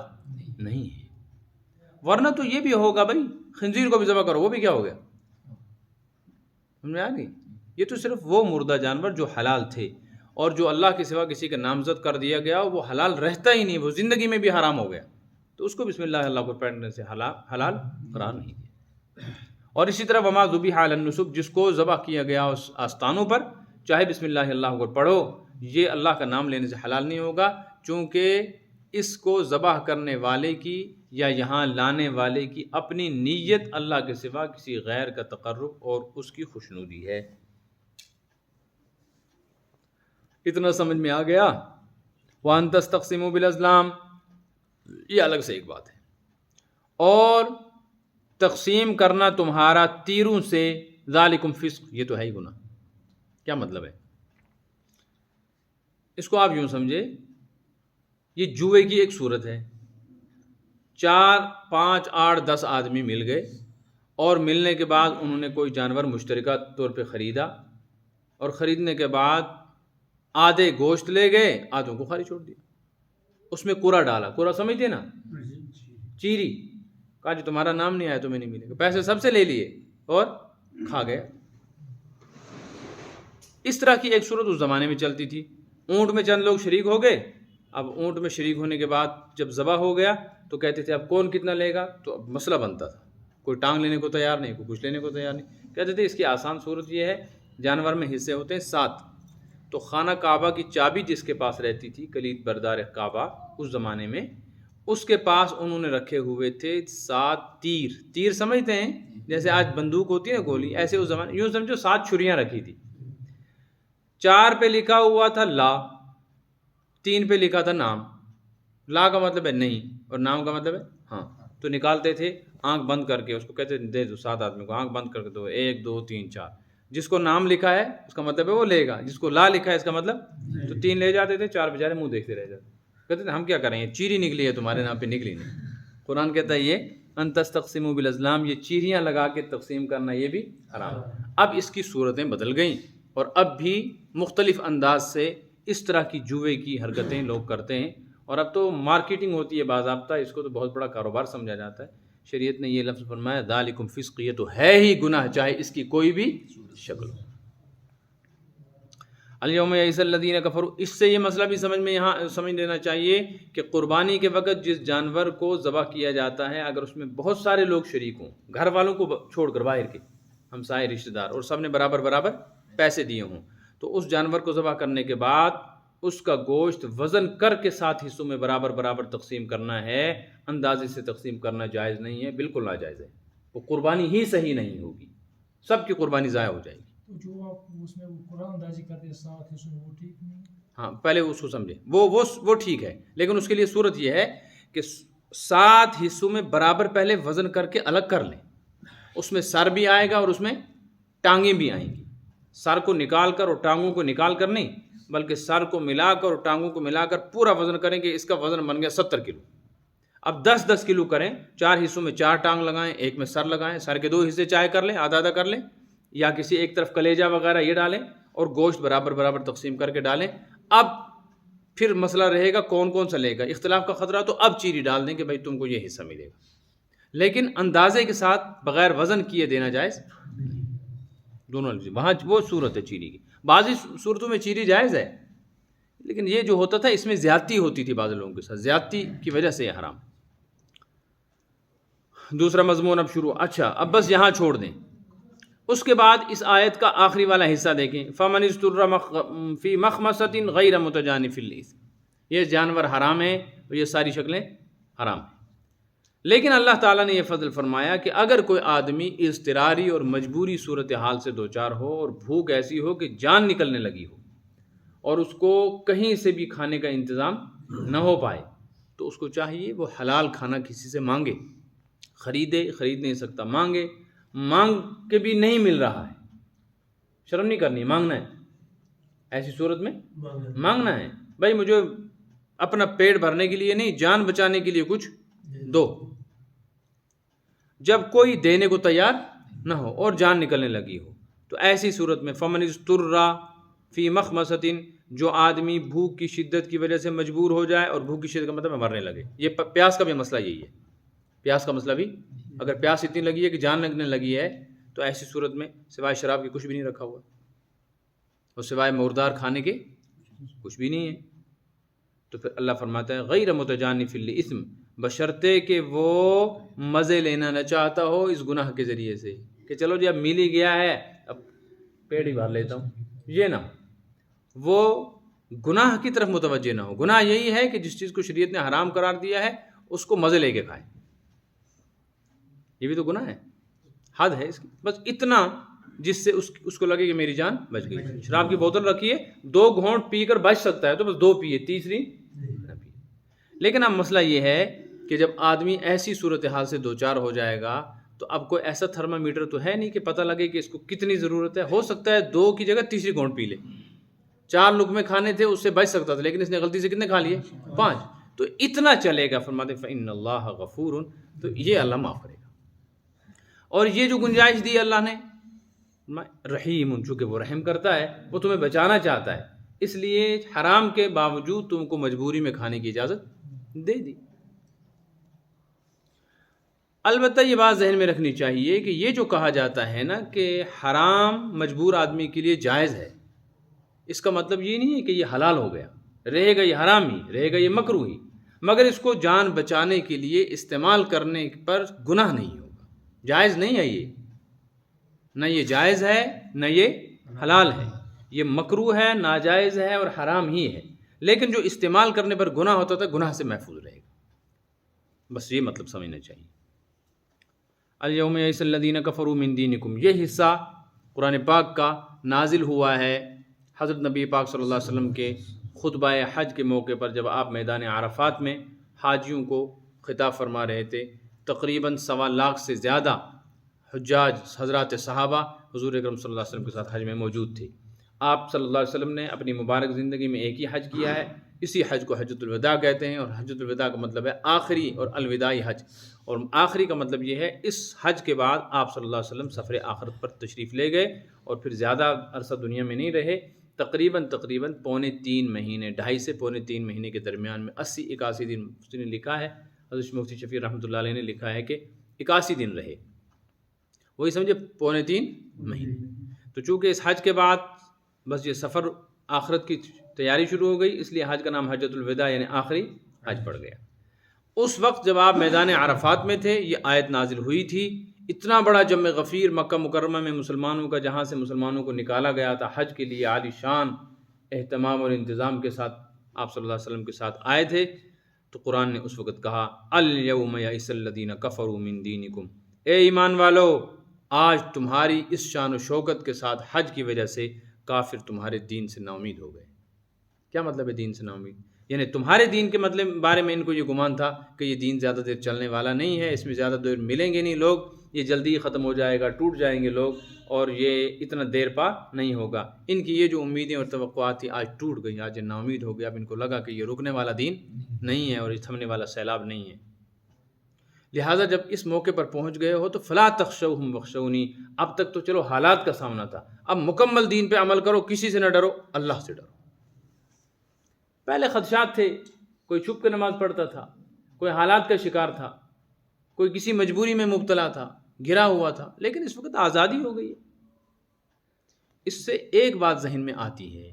نہیں ہے۔ ورنہ تو یہ بھی ہوگا بھائی خنزیر کو بھی ذبح کرو، وہ بھی کیا ہو گیا؟ سمجھ آ گئی؟ یہ تو صرف وہ مردہ جانور جو حلال تھے، اور جو اللہ کے سوا کسی کا نامزد کر دیا گیا وہ حلال رہتا ہی نہیں، وہ زندگی میں بھی حرام ہو گیا، تو اس کو بسم اللہ اللہ کو پڑھنے سے حلال قرار نہیں دیا۔ اور اسی طرح وما ذبح علی النصب، جس کو ذبح کیا گیا اس آستانوں پر، چاہے بسم اللہ اللہ کو پڑھو، یہ اللہ کا نام لینے سے حلال نہیں ہوگا، چونکہ اس کو ذبح کرنے والے کی یا یہاں لانے والے کی اپنی نیت اللہ کے سوا کسی غیر کا تقرب اور اس کی خوشنودی ہے۔ اتنا سمجھ میں آ گیا؟ وَأَن تَسْتَقْسِمُوا بِالْأَزْلَامِ، یہ الگ سے ایک بات ہے، اور تقسیم کرنا تمہارا تیروں سے، ذالکم فسق، یہ تو ہے ہی گناہ۔ کیا مطلب ہے اس کو؟ آپ یوں سمجھے یہ جوئے کی ایک صورت ہے، 4 5 8 10 آدمی مل گئے اور ملنے کے بعد انہوں نے کوئی جانور مشترکہ طور پہ خریدا، اور خریدنے کے بعد آدھے گوشت لے گئے، آدھوں کو خالی چھوڑ دیا، اس میں قرا ڈالا، قرا سمجھتے نا، چیری، کہا جو تمہارا نام نہیں آیا تمہیں نہیں ملے گا، پیسے سب سے لے لیے اور کھا گئے۔ اس طرح کی ایک صورت اس زمانے میں چلتی تھی۔ اونٹ میں چند لوگ شریک ہو گئے، اب اونٹ میں شریک ہونے کے بعد جب ذبح ہو گیا تو کہتے تھے اب کون کتنا لے گا، تو اب مسئلہ بنتا تھا، کوئی ٹانگ لینے کو تیار نہیں، کوئی کچھ لینے کو تیار نہیں، کہتے تھے اس کی آسان صورت یہ ہے، جانور میں حصے ہوتے ہیں 7، تو خانہ کعبہ کی چابی جس کے پاس رہتی تھی، کلید بردار کعبہ اس زمانے میں، اس کے پاس انہوں نے رکھے ہوئے تھے 7 تیر سمجھتے ہیں جیسے آج بندوق ہوتی ہے نا گولی، ایسے اس زمانے یوں سمجھو 7 چھریاں رکھی تھی، 4 پہ لکھا ہوا تھا لا، 3 پہ لکھا تھا نام، لا کا مطلب ہے نہیں اور نام کا مطلب ہے ہاں، تو نکالتے تھے آنکھ بند کر کے، اس کو کہتے دے دو 7 آدمی کو، آنکھ بند کر کے دو، 1 2 3 4، جس کو نام لکھا ہے اس کا مطلب ہے وہ لے گا، جس کو لا لکھا ہے اس کا مطلب، تو 3 لے جاتے تھے، 4 بیچارے منہ دیکھتے رہ جاتے، کہتے تھے ہم کیا کریں، یہ چیری نکلی ہے تمہارے نام پہ، نکلی نہیں۔ قرآن کہتا ہے یہ ان تستقسموا بالازلام، یہ چیریاں لگا کے تقسیم کرنا یہ بھی حرام۔ اب اس کی صورتیں بدل گئیں اور اب بھی مختلف انداز سے اس طرح کی جوئے کی حرکتیں لوگ کرتے ہیں، اور اب تو مارکیٹنگ ہوتی ہے باضابطہ، اس کو تو بہت بڑا کاروبار سمجھا جاتا ہے۔ شریعت نے یہ لفظ فرمایا ذالکم فسق، یہ تو ہے ہی گناہ چاہے اس کی کوئی بھی شکل ہو۔ الیوم یئس الذین کفروا، اس سے یہ مسئلہ بھی سمجھ لینا چاہیے کہ قربانی کے وقت جس جانور کو ذبح کیا جاتا ہے اگر اس میں بہت سارے لوگ شریک ہوں، گھر والوں کو چھوڑ کر باہر کے ہمسائے رشتہ دار، اور سب نے برابر پیسے دیے ہوں، تو اس جانور کو ذبح کرنے کے بعد اس کا گوشت وزن کر کے 7 حصوں میں برابر تقسیم کرنا ہے، اندازے سے تقسیم کرنا جائز نہیں ہے، بالکل ناجائز ہے، وہ قربانی ہی صحیح نہیں ہوگی، سب کی قربانی ضائع ہو جائے گی۔ تو جو آپ اس میں قرآن اندازی کرتے ہیں 7 حصوں میں، وہ ٹھیک نہیں؟ ہاں پہلے اس کو سمجھیں، وہ ٹھیک ہے، لیکن اس کے لیے صورت یہ ہے کہ 7 حصوں میں برابر پہلے وزن کر کے الگ کر لیں، اس میں سر بھی آئے گا اور اس میں ٹانگیں بھی آئیں گی، سر کو نکال کر اور ٹانگوں کو نکال کر نہیں، بلکہ سر کو ملا کر اور ٹانگوں کو ملا کر پورا وزن کریں کہ اس کا وزن بن گیا 70 کلو۔ اب 10 کلو کریں، 4 حصوں میں 4 ٹانگ لگائیں، ایک میں سر لگائیں، سر کے 2 حصے چاہے کر لیں، آدھا کر لیں، یا کسی ایک طرف کلیجہ وغیرہ یہ ڈالیں، اور گوشت برابر تقسیم کر کے ڈالیں۔ اب پھر مسئلہ رہے گا کون سا لے گا، اختلاف کا خطرہ، تو اب چیری ڈال دیں کہ بھائی تم کو یہ حصہ ملے گا، لیکن اندازے کے ساتھ بغیر وزن کیے دینا جائز دونوں، وہاں وہ صورت ہے چیری کی۔ بعضی صورتوں میں چیری جائز ہے، لیکن یہ جو ہوتا تھا اس میں زیادتی ہوتی تھی بعض لوگوں کے ساتھ، زیادتی کی وجہ سے یہ حرام۔ دوسرا مضمون اب شروع، اچھا اب بس یہاں چھوڑ دیں، اس کے بعد اس آیت کا آخری والا حصہ دیکھیں، فمن اضطر فی مخمصۃ غیر متجانف للإثم، یہ جانور حرام ہے اور یہ ساری شکلیں حرام ہیں، لیکن اللہ تعالیٰ نے یہ فضل فرمایا کہ اگر کوئی آدمی اضطراری اور مجبوری صورتحال سے دوچار ہو اور بھوک ایسی ہو کہ جان نکلنے لگی ہو اور اس کو کہیں سے بھی کھانے کا انتظام نہ ہو پائے، تو اس کو چاہیے وہ حلال کھانا کسی سے مانگے، خرید نہیں سکتا، مانگ کے بھی نہیں مل رہا ہے، شرم نہیں کرنی، مانگنا ہے، ایسی صورت میں مانگنا ہے، بھائی مجھے اپنا پیٹ بھرنے کے لیے نہیں، جان بچانے کے لیے کچھ دو۔ جب کوئی دینے کو تیار نہ ہو اور جان نکلنے لگی ہو تو ایسی صورت میں فمن اضطر فی مخمصۃ، جو آدمی بھوک کی شدت کی وجہ سے مجبور ہو جائے، اور بھوک کی شدت کا مطلب ہے مرنے لگے، یہ پیاس کا بھی مسئلہ یہی ہے، پیاس کا مسئلہ بھی، اگر پیاس اتنی لگی ہے کہ جان لگنے لگی ہے تو ایسی صورت میں سوائے شراب کے کچھ بھی نہیں رکھا ہوا اور سوائے مردار کھانے کے کچھ بھی نہیں ہے، تو پھر اللہ فرماتا ہے غیر متجانف للإثم، بشرطے کہ وہ مزے لینا نہ چاہتا ہو اس گناہ کے ذریعے سے، کہ چلو جی اب مل ہی گیا ہے اب پیٹ ہی بھر لیتا ہوں، یہ نہ، وہ گناہ کی طرف متوجہ نہ ہو۔ گناہ یہی ہے کہ جس چیز کو شریعت نے حرام قرار دیا ہے اس کو مزے لے کے کھائے، یہ بھی تو گناہ ہے، حد ہے اس کی، بس اتنا جس سے اس کو لگے کہ میری جان بچ گئی۔ شراب کی بوتل رکھی ہے، 2 گھونٹ پی کر بچ سکتا ہے تو بس 2 پیے، تیسری نہ پیے۔ لیکن اب مسئلہ یہ ہے کہ جب آدمی ایسی صورتحال سے دوچار ہو جائے گا تو اب کوئی ایسا تھرمامیٹر تو ہے نہیں کہ پتہ لگے کہ اس کو کتنی ضرورت ہے، ہو سکتا ہے 2 کی جگہ تیسری گھونٹ پی لے، 4 لقمے کھانے تھے اس سے بچ سکتا تھا لیکن اس نے غلطی سے کتنے کھا لیے، 5، تو اتنا چلے گا، فرماتے فإن اللہ غفور، تو یہ اللہ معاف کرے گا۔ اور یہ جو گنجائش دی اللہ نے، رحیم، چونکہ وہ رحم کرتا ہے، وہ تمہیں بچانا چاہتا ہے، اس لیے حرام کے باوجود تم کو مجبوری میں کھانے کی اجازت دے دی۔ البتہ یہ بات ذہن میں رکھنی چاہیے کہ یہ جو کہا جاتا ہے نا کہ حرام مجبور آدمی کے لیے جائز ہے، اس کا مطلب یہ نہیں ہے کہ یہ حلال ہو گیا، رہے گا یہ حرام ہی، رہے گا یہ مکروہ ہی، مگر اس کو جان بچانے کے لیے استعمال کرنے پر گناہ نہیں ہوگا، جائز نہیں ہے یہ، نہ یہ جائز ہے نہ یہ حلال ہے، یہ مکروہ ہے، ناجائز ہے اور حرام ہی ہے، لیکن جو استعمال کرنے پر گناہ ہوتا تھا گناہ سے محفوظ رہے گا، بس یہ مطلب سمجھنا چاہیے۔ الیوم یئس الذین کفروا من دینکم، یہ حصہ قرآن پاک کا نازل ہوا ہے حضرت نبی پاک صلی اللہ علیہ وسلم کے خطبہ حج کے موقع پر، جب آپ میدان عرفات میں حاجیوں کو خطاب فرما رہے تھے، تقریباً 1.25 لاکھ سے زیادہ حجاج حضرات صحابہ حضور اکرم صلی اللہ علیہ وسلم کے ساتھ حج میں موجود تھے۔ آپ صلی اللہ علیہ وسلم نے اپنی مبارک زندگی میں ایک ہی حج کیا ہے، اسی حج کو حجۃ الوداع کہتے ہیں، اور حجۃ الوداع کا مطلب ہے آخری اور الوداعی حج، اور آخری کا مطلب یہ ہے اس حج کے بعد آپ صلی اللہ علیہ وسلم سفر آخرت پر تشریف لے گئے اور پھر زیادہ عرصہ دنیا میں نہیں رہے، تقریباً 3.25 مہینے، 2.5 سے 3.25 مہینے کے درمیان میں 80-81 دن اس نے لکھا ہے، حضرت مفتی شفیع رحمۃ اللہ علیہ نے لکھا ہے کہ 81 دن رہے، وہی سمجھے 3.25 مہینے۔ تو چونکہ اس حج کے بعد بس یہ سفر آخرت کی تیاری شروع ہو گئی، اس لیے حج کا نام حجۃ الوداع یعنی آخری حج پڑ گیا۔ اس وقت جب آپ میدان عرفات میں تھے یہ آیت نازل ہوئی تھی، اتنا بڑا جمع غفیر مکہ مکرمہ میں مسلمانوں کا، جہاں سے مسلمانوں کو نکالا گیا تھا حج کے لیے، عالی شان اہتمام اور انتظام کے ساتھ آپ صلی اللہ علیہ وسلم کے ساتھ آئے تھے، تو قرآن نے اس وقت کہا الیوم یئس الذین کفروا من دینکم، اے ایمان والو آج تمہاری اس شان و شوکت کے ساتھ حج کی وجہ سے کافر تمہارے دین سے نا امید ہو گئے۔ کیا مطلب ہے دین سے نا امید؟ یعنی تمہارے دین کے مطلب بارے میں ان کو یہ گمان تھا کہ یہ دین زیادہ دیر چلنے والا نہیں ہے، اس میں زیادہ دیر ملیں گے نہیں لوگ، یہ جلدی ہی ختم ہو جائے گا، ٹوٹ جائیں گے لوگ، اور یہ اتنا دیر پا نہیں ہوگا۔ ان کی یہ جو امیدیں اور توقعات تھیں آج ٹوٹ گئی، آج نا امید ہو گیا، اب ان کو لگا کہ یہ رکنے والا دین نہیں ہے اور یہ تھمنے والا سیلاب نہیں ہے۔ لہٰذا جب اس موقع پر پہنچ گئے ہو تو فلا تخشوہم واخشونی، اب تک تو چلو حالات کا سامنا تھا، اب مکمل دین پہ عمل کرو، کسی سے نہ ڈرو، اللہ سے ڈرو۔ پہلے خدشات تھے، کوئی چھپ کے نماز پڑھتا تھا، کوئی حالات کا شکار تھا، کوئی کسی مجبوری میں مبتلا تھا، گھرا ہوا تھا، لیکن اس وقت آزادی ہو گئی ہے۔ اس سے ایک بات ذہن میں آتی ہے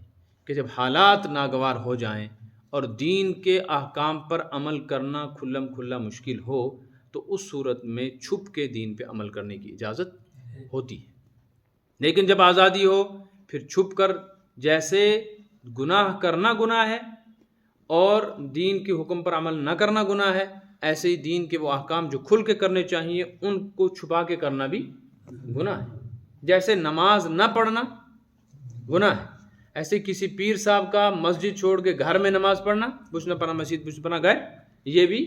کہ جب حالات ناگوار ہو جائیں اور دین کے احکام پر عمل کرنا کھلم کھلا مشکل ہو تو اس صورت میں چھپ کے دین پہ عمل کرنے کی اجازت ہوتی ہے۔ لیکن جب آزادی ہو پھر چھپ کر جیسے گناہ کرنا گناہ ہے اور دین کے حکم پر عمل نہ کرنا گناہ ہے، ایسے ہی دین کے وہ احکام جو کھل کے کرنے چاہیے ان کو چھپا کے کرنا بھی گناہ ہے۔ جیسے نماز نہ پڑھنا گناہ ہے، ایسے کسی پیر صاحب کا مسجد چھوڑ کے گھر میں نماز پڑھنا، کچھ نہ پڑھنا مسجد کچھ پڑھنا گھر، یہ بھی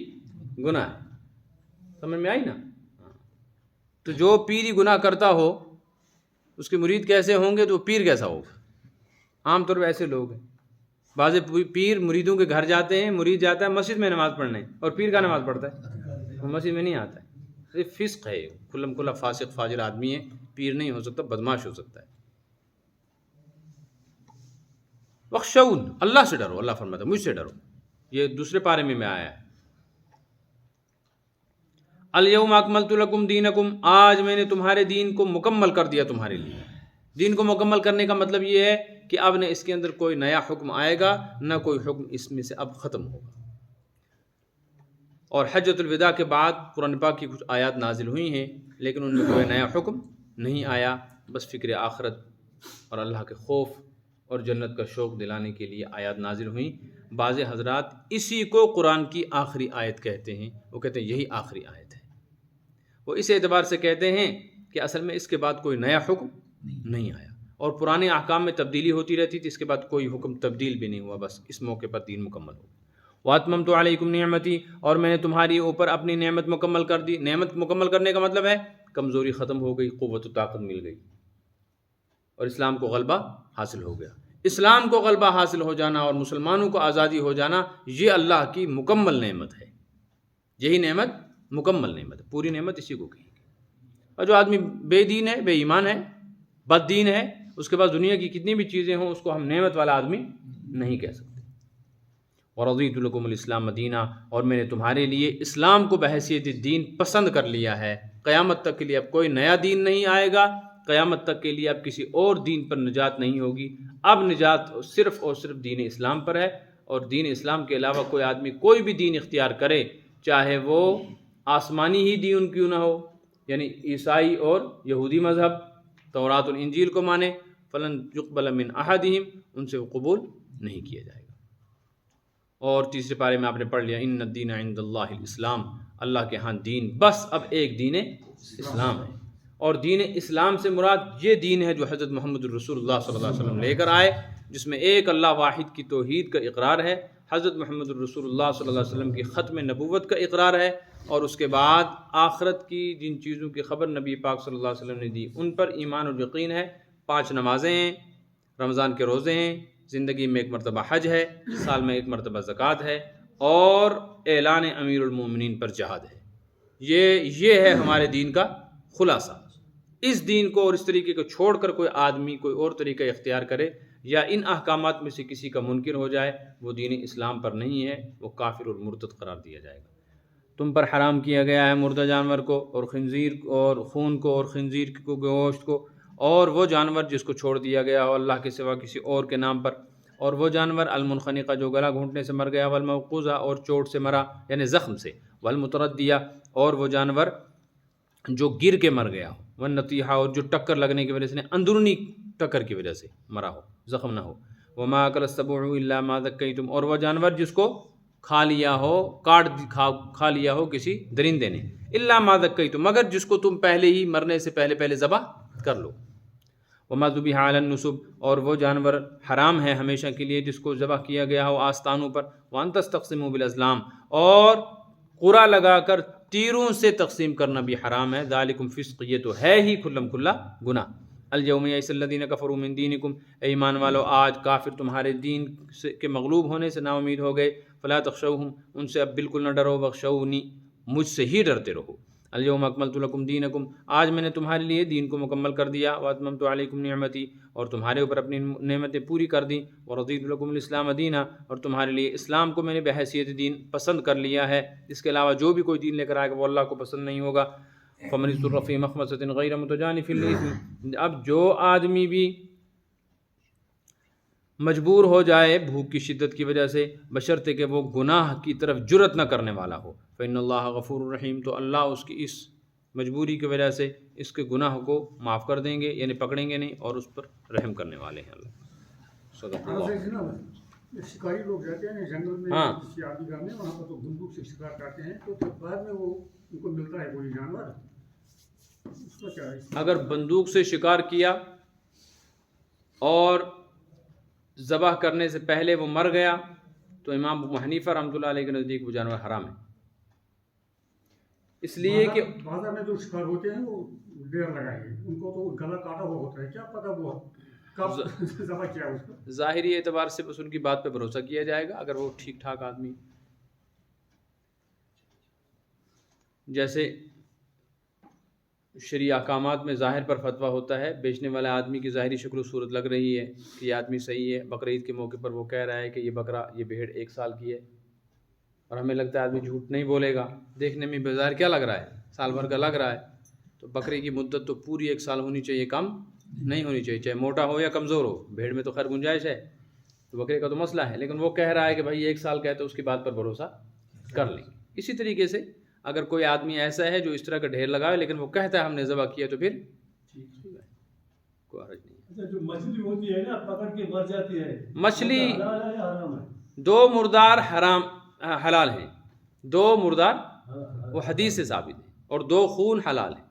گناہ ہے۔ سمجھ میں آئی نا؟ تو جو پیر ہی گناہ کرتا ہو اس کے مرید کیسے ہوں گے تو وہ پیر کیسا ہوگا؟ عام طور پہ ایسے لوگ ہیں، بعض پیر مریدوں کے گھر جاتے ہیں، مرید جاتا ہے مسجد میں نماز پڑھنے اور پیر کا نماز پڑھتا ہے، وہ مسجد میں نہیں آتا ہے۔ یہ فسق ہے، کھلم کھلا فاسق فاجر آدمی ہے، پیر نہیں ہو سکتا، بدماش ہو سکتا ہے۔ وخشون، اللہ سے ڈرو، اللہ فرماتا ہے مجھ سے ڈرو، یہ دوسرے پارے میں آیا ہے۔ الیوم اکملت لکم دینکم، آج میں نے تمہارے دین کو مکمل کر دیا تمہارے لیے۔ دین کو مکمل کرنے کا مطلب یہ ہے کہ اب نہ اس کے اندر کوئی نیا حکم آئے گا، نہ کوئی حکم اس میں سے اب ختم ہوگا۔ اور حجۃ الوداع کے بعد قرآن پاک کی کچھ آیات نازل ہوئی ہیں، لیکن ان میں کوئی نیا حکم نہیں آیا، بس فکر آخرت اور اللہ کے خوف اور جنت کا شوق دلانے کے لیے آیات نازل ہوئیں۔ بعض حضرات اسی کو قرآن کی آخری آیت کہتے ہیں، وہ کہتے ہیں یہی آخری آیت ہے۔ وہ اس اعتبار سے کہتے ہیں کہ اصل میں اس کے بعد کوئی نیا حکم نہیں آیا، اور پرانے احکام میں تبدیلی ہوتی رہتی تھی، اس کے بعد کوئی حکم تبدیل بھی نہیں ہوا، بس اس موقع پر دین مکمل ہو۔ وَأَتْمَمْتُ عَلَيْكُمْ نِعْمَتِي، اور میں نے تمہاری اوپر اپنی نعمت مکمل کر دی۔ نعمت مکمل کرنے کا مطلب ہے کمزوری ختم ہو گئی، قوت و طاقت مل گئی، اور اسلام کو غلبہ حاصل ہو گیا۔ اسلام کو غلبہ حاصل ہو جانا اور مسلمانوں کو آزادی ہو جانا، یہ اللہ کی مکمل نعمت ہے، یہی نعمت مکمل نعمت ہے، پوری نعمت اسی کو کہیں گے۔ اور جو آدمی بے دین ہے، بے ایمان ہے، بد دین ہے، اس کے پاس دنیا کی کتنی بھی چیزیں ہوں، اس کو ہم نعمت والا آدمی نہیں کہہ سکتے۔ وَرَضِيتُ لَكُمُ الْإِسْلَامَ دِينًا، اور میں نے تمہارے لیے اسلام کو بحیثیت دین پسند کر لیا ہے۔ قیامت تک کے لیے اب کوئی نیا دین نہیں آئے گا، قیامت تک کے لیے اب کسی اور دین پر نجات نہیں ہوگی، اب نجات صرف اور صرف دین اسلام پر ہے، اور دین اسلام کے علاوہ کوئی آدمی کوئی بھی دین اختیار کرے، چاہے وہ آسمانی ہی دین کیوں نہ ہو، یعنی عیسائی اور یہودی مذہب، تورات اور انجیل کو مانے، فلن یقبل من احدہم، ان سے وہ قبول نہیں کیا جائے گا۔ اور تیسرے پارے میں آپ نے پڑھ لیا ان الدین عند اللہ الاسلام، اللہ کے ہاں دین بس اب ایک دین اسلام ہے، اور دین اسلام سے مراد یہ دین ہے جو حضرت محمد الرسول اللہ صلی اللہ علیہ وسلم لے کر آئے، جس میں ایک اللہ واحد کی توحید کا اقرار ہے، حضرت محمد الرسول اللہ صلی اللہ علیہ وسلم کی ختم نبوت کا اقرار ہے، اور اس کے بعد آخرت کی جن چیزوں کی خبر نبی پاک صلی اللہ علیہ وسلم نے دی ان پر ایمان اور یقین ہے۔ 5 نمازیں ہیں، رمضان کے روزے ہیں، زندگی میں ایک مرتبہ حج ہے، سال میں ایک مرتبہ زکوٰۃ ہے، اور اعلان امیر المومنین پر جہاد ہے۔ یہ ہے ہمارے دین کا خلاصہ۔ اس دین کو اور اس طریقے کو چھوڑ کر کوئی آدمی کوئی اور طریقہ اختیار کرے یا ان احکامات میں سے کسی کا منکر ہو جائے، وہ دین اسلام پر نہیں ہے، وہ کافر اور مرتد قرار دیا جائے گا۔ تم پر حرام کیا گیا ہے مردہ جانور کو اور خنزیر اور خون کو اور خنزیر کو گوشت کو، اور وہ جانور جس کو چھوڑ دیا گیا ہو اللہ کے سوا کسی اور کے نام پر، اور وہ جانور المنخنقہ جو گلا گھونٹنے سے مر گیا، والموقوذہ اور چوٹ سے مرا یعنی زخم سے، والمتردیہ اور وہ جانور جو گر کے مر گیا ہو، والنطیحہ اور جو ٹکر لگنے کی وجہ سے اندرونی ٹکر کی وجہ سے مرا ہو، زخم نہ ہو، وما اکل السبع الا ما ذکیتم، اور وہ جانور جس کو کھا لیا ہو کھا لیا ہو کسی درندے نے، الا ما ذکیتم مگر جس کو تم پہلے ہی مرنے سے پہلے ذبح کر لو، وما ذبح علی النصب اور وہ جانور حرام ہے ہمیشہ کے لیے جس کو ذبح کیا گیا ہو آستانوں پر، وان تستقسموا بالازلام اور قرعہ لگا کر تیروں سے تقسیم کرنا بھی حرام ہے، ذالکم فسق یہ تو ہے ہی کھلم کھلا گناہ۔ الیوم یئس الذین کفروا من دینکم، اے ایمان والو آج کافر تمہارے دین کے مغلوب ہونے سے نا امید ہو گئے، فلا تخشوہم ان سے اب بالکل نہ ڈرو، واخشونی مجھ سے ہی ڈرتے رہو۔ الیوم اکملت لکم دینکم آج میں نے تمہارے لیے دین کو مکمل کر دیا، واتممت علیکم نعمتی اور تمہارے اوپر اپنی نعمتیں پوری کر دیں، ورضیت لکم الاسلام دینا اور تمہارے لیے اسلام کو میں نے بحیثیت دین پسند کر لیا ہے، اس کے علاوہ جو بھی کوئی دین لے کر آئے گا وہ اللہ کو پسند نہیں ہوگا۔ فمن اضطر فی مخمصۃ غیر متجانف للإثم، اب جو آدمی بھی مجبور ہو جائے بھوک کی شدت کی وجہ سے بشرطے کہ وہ گناہ کی طرف جرت نہ کرنے والا ہو، فإن اللہ غفور رحیم تو اللہ اس کی اس مجبوری کی وجہ سے اس کے گناہ کو معاف کر دیں گے، یعنی پکڑیں گے نہیں، اور اس پر رحم کرنے والے ہیں اللہ۔ صدق اللہ۔ شکاری لوگ رہتے ہیں جنگل میں، ہاں کسی آبی گاہ میں، وہاں پر تو بندوق سے شکار کرتے ہیں، تو پھر بعد میں وہ ان کو ملتا ہے کوئی جانور، اس کا کیا ہے؟ اگر بندوق سے شکار کیا اور ذبح کرنے سے پہلے وہ مر گیا تو امام ابو حنیفہ رحمۃ اللہ علیہ کے نزدیک وہ جانور حرام ہے، اس لیے کہ بازار میں جو شکار ہوتے ہیں وہ ڈیر لگائیں گے، ان کو تو گلا کاٹا ہوا ہوتا ہے، کیا پتہ وہ کب ذبح کیا اس کو۔ ظاہری اعتبار سے بس ان کی بات پہ بھروسہ کیا جائے گا اگر وہ ٹھیک ٹھاک آدمی، جیسے شرعی احکامات میں ظاہر پر فتویٰ ہوتا ہے، بیچنے والے آدمی کی ظاہری شکل و صورت لگ رہی ہے کہ یہ آدمی صحیح ہے، بقرعید کے موقع پر وہ کہہ رہا ہے کہ یہ بکرا، یہ بھیڑ 1 سال کی ہے، اور ہمیں لگتا ہے آدمی جھوٹ نہیں بولے گا، دیکھنے میں بظاہر کیا لگ رہا ہے، سال بھر کا لگ رہا ہے، تو بکرے کی مدت تو پوری 1 سال ہونی چاہیے، کم نہیں ہونی چاہیے، چاہے موٹا ہو یا کمزور ہو، بھیڑ میں تو خیر گنجائش ہے، تو بکرے کا تو مسئلہ ہے، لیکن وہ کہہ رہا ہے کہ بھائی 1 سال کا ہے تو اس کی بات پر بھروسہ کر لیں۔ اسی طریقے سے اگر کوئی آدمی ایسا ہے جو اس طرح کا ڈھیر لگائے لیکن وہ کہتا ہے ہم نے ذبح کیا، تو پھر کوئی حرج نہیں۔ جو مچھلی ہوتی ہے نا پکڑ کے مر جاتی ہے، مچھلی حلال ہے یا حرام ہے؟ 2 مردار حلال ہیں، 2 مردار وہ حدیث سے ثابت ہے، اور 2 خون حلال ہیں۔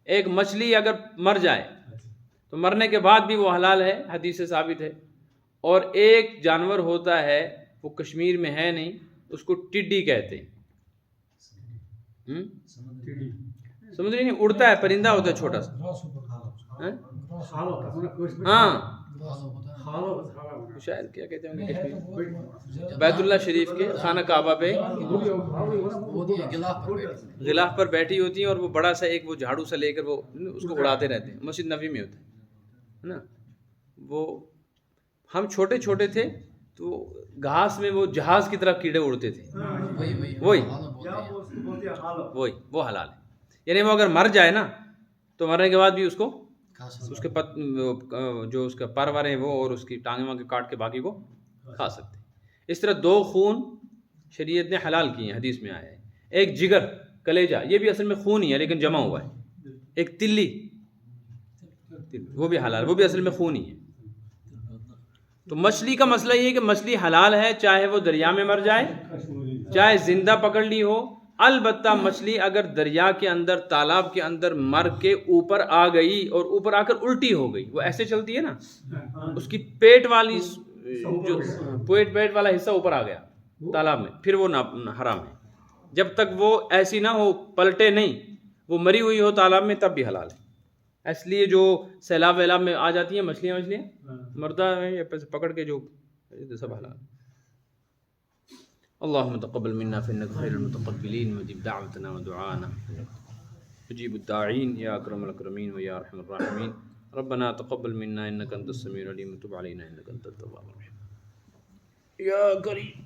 ایک مچھلی اگر مر جائے تو مرنے کے بعد بھی وہ حلال ہے، حدیث سے ثابت ہے، اور ایک جانور ہوتا ہے وہ کشمیر میں ہے نہیں، اس کو ٹڈی کہتے ہیں، سمجھ نہیں، اڑتا ہے، پرندہ ہوتا ہے چھوٹا سا، ہاں شاید کیا کہتے ہیں کشمیر، بیت اللہ شریف کے خانہ کعبہ پہ غلاف پر بیٹھی ہوتی ہیں، اور وہ بڑا سا ایک وہ جھاڑو سا لے کر وہ اس کو اڑاتے رہتے ہیں، مسجد نبوی میں ہوتا ہے نا۔ وہ ہم چھوٹے چھوٹے تھے تو گھاس میں وہ جہاز کی طرح کیڑے اڑتے تھے، وہی وہ حلال ہے، یعنی وہ اگر مر جائے نا تو مرنے کے بعد بھی اس کو اس کے جو اس کا پر ور ہے وہ اور اس کی ٹانگیں وانگیں کاٹ کے باقی کو کھا سکتے ہیں۔ اس طرح 2 خون شریعت نے حلال کیے ہیں، حدیث میں آیا ہے۔ ایک جگر، کلیجہ، یہ بھی اصل میں خون ہی ہے لیکن جمع ہوا ہے۔ ایک تلی، وہ بھی حلال، وہ بھی اصل میں خون ہی ہے۔ تو مچھلی کا مسئلہ یہ ہے کہ مچھلی حلال ہے، چاہے وہ دریا میں مر جائے چاہے زندہ پکڑ لی ہو، البتہ مچھلی اگر دریا کے اندر، تالاب کے اندر مر کے اوپر آ گئی اور اوپر آ کر الٹی ہو گئی، وہ ایسے چلتی ہے نا، اس کی پیٹ والی جو پیٹ والا حصہ اوپر آ گیا تالاب میں، پھر وہ حرام ہے، جب تک وہ ایسی نہ ہو، پلٹے نہیں، وہ مری ہوئی ہو تالاب میں، تب بھی حلال ہے۔ اس لیے جو سیلاب ویلاب میں آ جاتی ہیں مچھلیاں مردہ ہیں یا پکڑ کے جو سب حلال۔ اللهم تقبل منا فإنك خير المتقبلين وجب دعوتنا ودعانا وجيب الداعين يا أكرم الأكرمين ويا أرحم الراحمين ربنا تقبل منا إنك أنت السميع العليم وتب علينا إنك أنت التواب الرحيم يا كريم۔